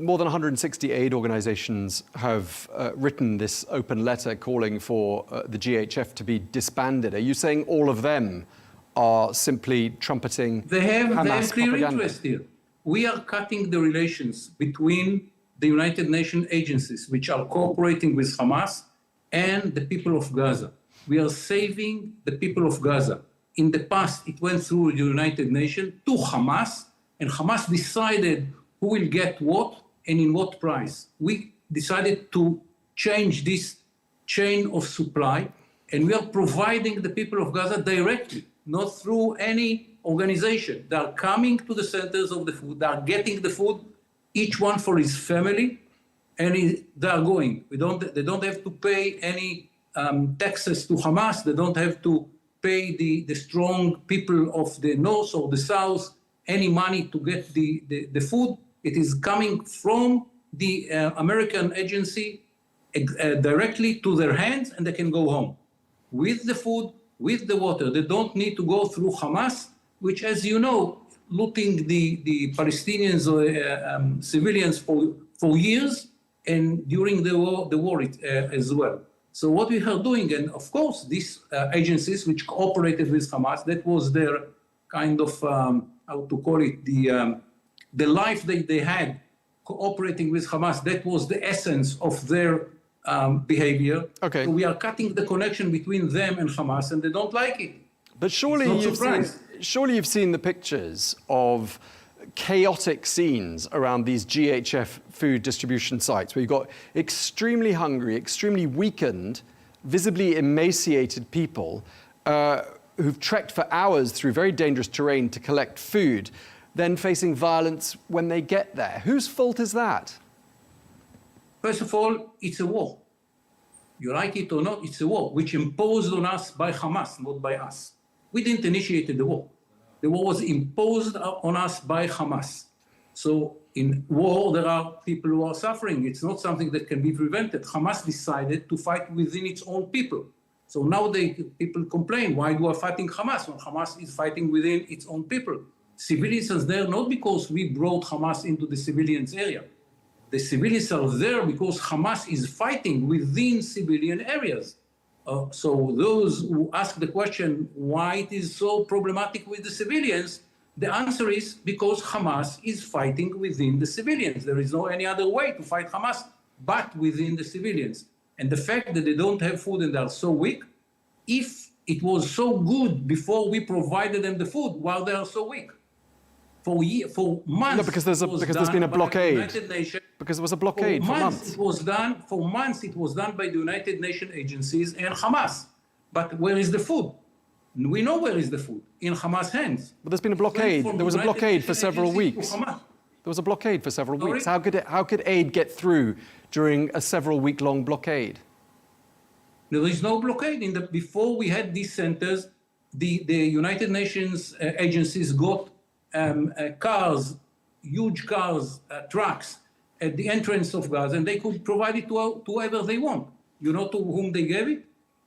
more than 160 aid organizations have written this open letter calling for the GHF to be disbanded. Are you saying all of them are simply trumpeting Hamas clear propaganda? Interest here. We are cutting the relations between the United Nations agencies, which are cooperating with Hamas, and the people of Gaza. We are saving the people of Gaza. In the past, it went through the United Nations to Hamas, and Hamas decided who will get what and in what price. We decided to change this chain of supply, and we are providing the people of Gaza directly, not through any organization. They are coming to the centers of the food, they are getting the food, each one for his family, and they are going. They don't have to pay any taxes to Hamas, they don't have to pay the strong people of the north or the south any money to get the food. It is coming from the American agency directly to their hands, and they can go home with the food, with the water. They don't need to go through Hamas, which, as you know, looting the Palestinians civilians for years, and during the war as well. So what we are doing, and of course, these agencies which cooperated with Hamas, that was their kind of, how to call it, the life that they had cooperating with Hamas. That was the essence of their behavior. Okay. So we are cutting the connection between them and Hamas, and they don't like it. But surely you've seen the pictures of chaotic scenes around these GHF food distribution sites where you've got extremely hungry, extremely weakened, visibly emaciated people who've trekked for hours through very dangerous terrain to collect food, then facing violence when they get there. Whose fault is that? First of all, it's a war. You like it or not, it's a war, which imposed on us by Hamas, not by us. We didn't initiate the war. The war was imposed on us by Hamas. So in war, there are people who are suffering. It's not something that can be prevented. Hamas decided to fight within its own people. So now people complain, why do we fighting Hamas when Hamas is fighting within its own people? Civilians are there not because we brought Hamas into the civilians area. The civilians are there because Hamas is fighting within civilian areas. So those who ask the question why it is so problematic with the civilians, the answer is because Hamas is fighting within the civilians. There is no any other way to fight Hamas but within the civilians. And the fact that they don't have food and they are so weak, if it was so good before we provided them the food, while they are so weak. For months, no, because there's been a blockade. Because there was a blockade for months. For months, it was done by the United Nations agencies and Hamas. But where is the food? We know where is the food, in Hamas' hands. But there's been a blockade. There was a blockade for several weeks. There was a blockade for several weeks. How could aid get through during a several-week-long blockade? There is no blockade. Before we had these centers, the United Nations agencies got cars, huge cars, trucks at the entrance of Gaza, and they could provide it to whoever they want. You know to whom they gave it?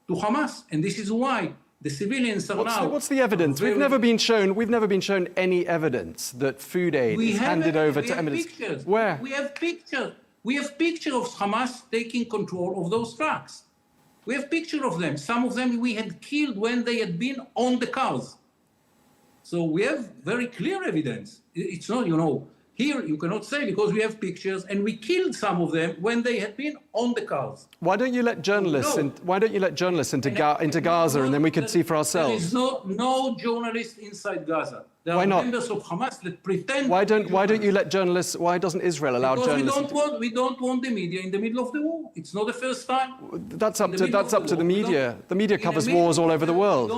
To Hamas. And this is why the civilians are now... What's the evidence? We've never been shown any evidence that food aid is handed over to eminence. Pictures. Where? We have pictures. We have pictures of Hamas taking control of those trucks. We have pictures of them. Some of them we had killed when they had been on the cars. So we have very clear evidence. It's not, here you cannot say because we have pictures, and we killed some of them when they had been on the cars. Why don't you let journalists? Why don't you let journalists into Gaza, and then we could see for ourselves? There is no journalist inside Gaza. There are members of Hamas that pretend. Why don't you let journalists? Why doesn't Israel allow journalists? Because we don't want the media in the middle of the war. It's not the first time. That's up to the media. The media covers wars all over the world.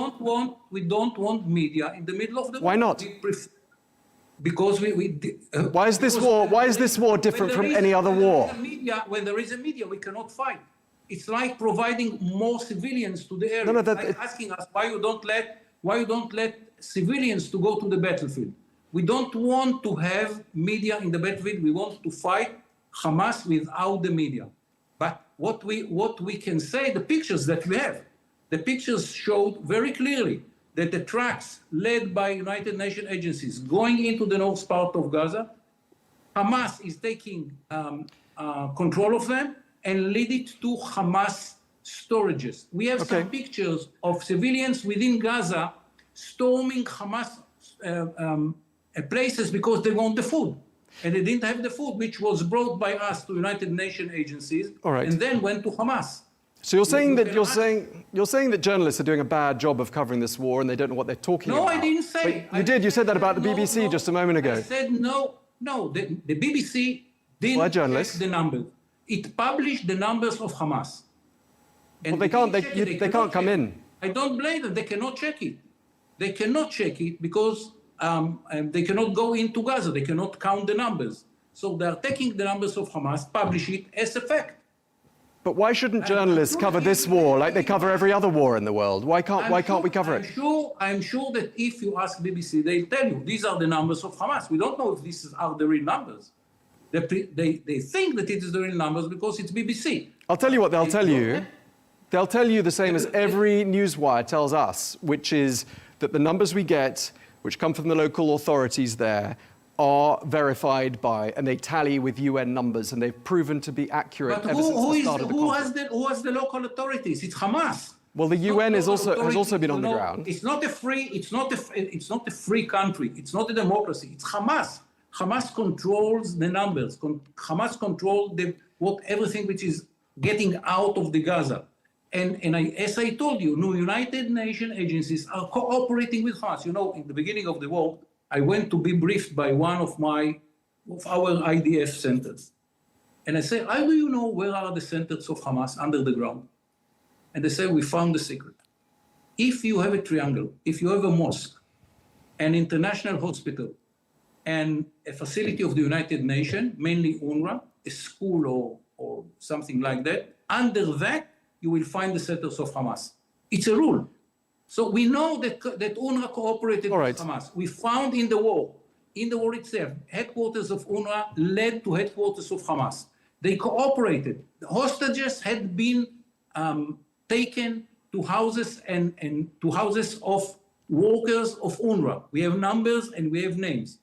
We don't want media in the middle of the war. Why not? Because why is this war different from any other war? When there is a media, we cannot fight. It's like providing more civilians to the area. Like asking us why you don't let civilians to go to the battlefield. We don't want to have media in the battlefield. We want to fight Hamas without the media. But what we can say, the pictures that we have, the pictures showed very clearly that the trucks led by United Nations agencies going into the north part of Gaza Hamas is taking control of them and lead it to Hamas storages. We have some pictures of civilians within Gaza storming Hamas places because they want the food. And they didn't have the food, which was brought by us to United Nations agencies, and then went to Hamas. So you're saying that journalists are doing a bad job of covering this war and they don't know what they're talking about. No, I didn't say. You did. You said that about the BBC just a moment ago. I said no. The BBC didn't check the numbers. It published the numbers of Hamas. And well, they can't come in. I don't blame them. They cannot check it. They cannot check it because they cannot go into Gaza. They cannot count the numbers. So they are taking the numbers of Hamas, publish it as a fact. But why shouldn't journalists cover this war like they cover every other war in the world? Why can't we cover it? I'm sure that if you ask BBC, they'll tell you these are the numbers of Hamas. We don't know if these are the real numbers. They think that it is the real numbers because it's BBC. I'll tell you what they'll tell you. They'll tell you the same as every newswire tells us, which is that the numbers we get, which come from the local authorities there, are verified by, and they tally with UN numbers, and they've proven to be accurate ever since the start of the conflict. Who has the local authorities? It's Hamas. Well, the UN has also been on the ground. It's not a free country. It's not a democracy. It's Hamas. Hamas controls the numbers. Hamas controls everything which is getting out of the Gaza. And as I told you, United Nations agencies are cooperating with Hamas. You know, in the beginning of the war, I went to be briefed by one of our IDF centers. And I said, how do you know where are the centers of Hamas under the ground? And they say, we found the secret. If you have a triangle, if you have a mosque, an international hospital, and a facility of the United Nations, mainly UNRWA, a school or something like that, under that, you will find the centers of Hamas. It's a rule. So we know that UNRWA cooperated with Hamas. We found in the war itself, headquarters of UNRWA led to headquarters of Hamas. They cooperated. The hostages had been taken to houses and to houses of workers of UNRWA. We have numbers and we have names.